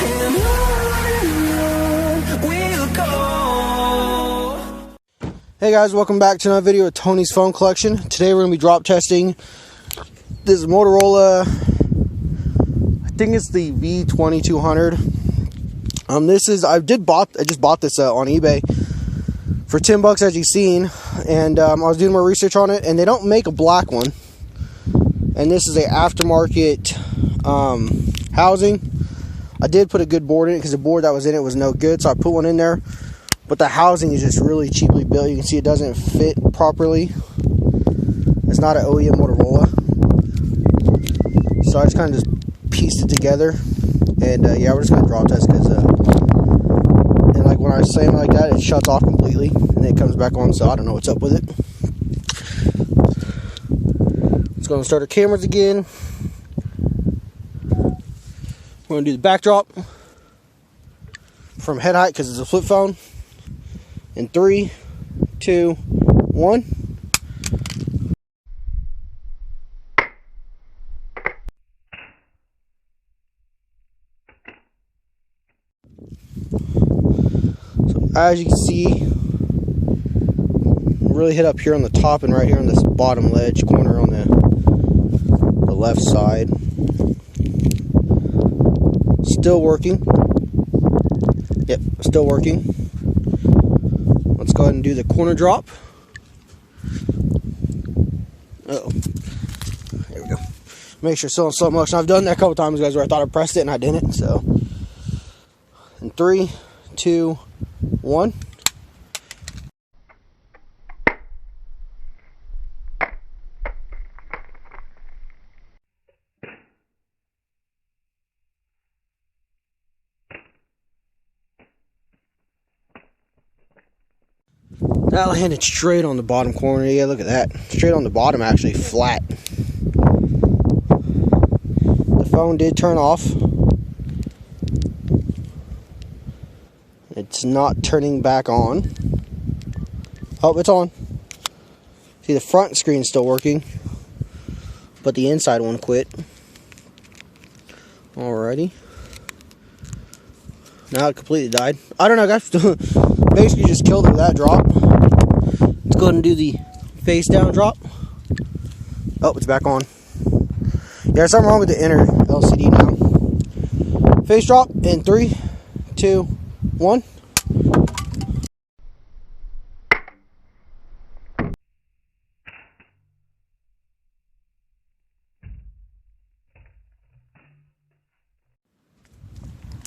and on we'll go. Hey guys, welcome back to another video of Tony's phone collection. Today we're going to be drop testing this Motorola, I think it's the V220 200. This is, I just bought this on eBay for $10 as you've seen, and I was doing more research on it, and they don't make a black one. And this is a aftermarket housing. I did put a good board in it because the board that was in it was no good, so I put one in there. But the housing is just really cheaply built. You can see it doesn't fit properly. It's not an OEM Motorola. So I just kind of just pieced it together. And yeah, we're just going to draw test because, and like when I say it like that, it shuts off completely. And then it comes back on, so I don't know what's up with it. Let's go and start our cameras again. We're going to do the backdrop from head height because it's a flip phone. In 3, 2, 1. So as you can see, really hit up here on the top and right here on this bottom ledge corner on the left side. Still working. Yep, still working. Let's go ahead and do the corner drop. Uh-oh. There we go. Make sure it's still in slow motion. I've done that a couple times, guys, where I thought I pressed it and I didn't. So, in 3, 2, 1. That landed straight on the bottom corner. Yeah, look at that. Straight on the bottom, actually, flat. The phone did turn off. It's not turning back on. Oh, it's on. See, the front screen's still working, but the inside one quit. Alrighty. Now it completely died. I don't know, guys. Basically just killed it with that drop. Let's go ahead and do the face down drop. Oh, it's back on. Yeah, there's something wrong with the inner LCD now. Face drop in 3, 2, 1.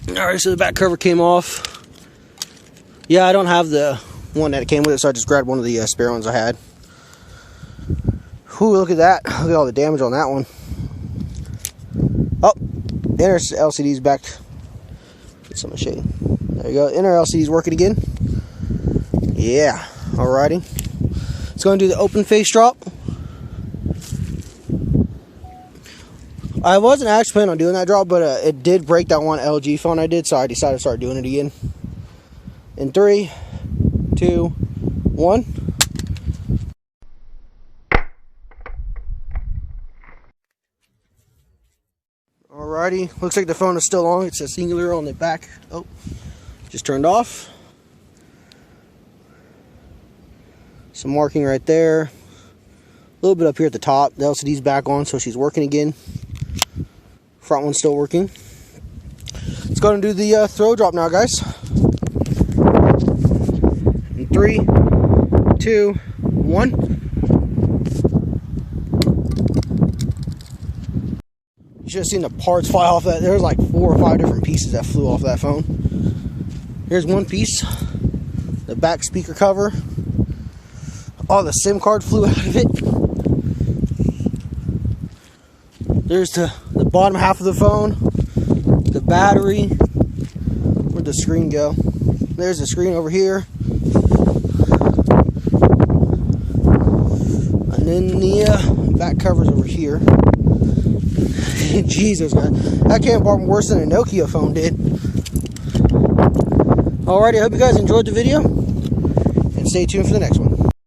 Alright, so the back cover came off. Yeah, I don't have the one that it came with it, so I just grabbed one of the spare ones I had. Whew, look at that. Look at all the damage on that one. Oh, inner LCD's back. Get some shade. There you go. Inner LCD's working again. Yeah, alrighty. Let's go and do the open face drop. I wasn't actually planning on doing that drop, but it did break that one LG phone I did, so I decided to start doing it again. In 3, 2, 1. Alrighty, looks like the phone is still on. It's a singular on the back. Oh, just turned off. Some marking right there. A little bit up here at the top. The LCD's back on, so she's working again. Front one's still working. Let's go ahead and do the throw drop now, guys. In 3, 2, 1. You should have seen the parts fly off that. There's like 4 or 5 different pieces that flew off that phone. Here's one piece. The back speaker cover. Oh, the SIM card flew out of it. There's the bottom half of the phone. The battery. Where'd the screen go? There's the screen over here. And then the back cover's over here. Jesus, man. That came apart worse than a Nokia phone did. Alrighty, I hope you guys enjoyed the video. And stay tuned for the next one.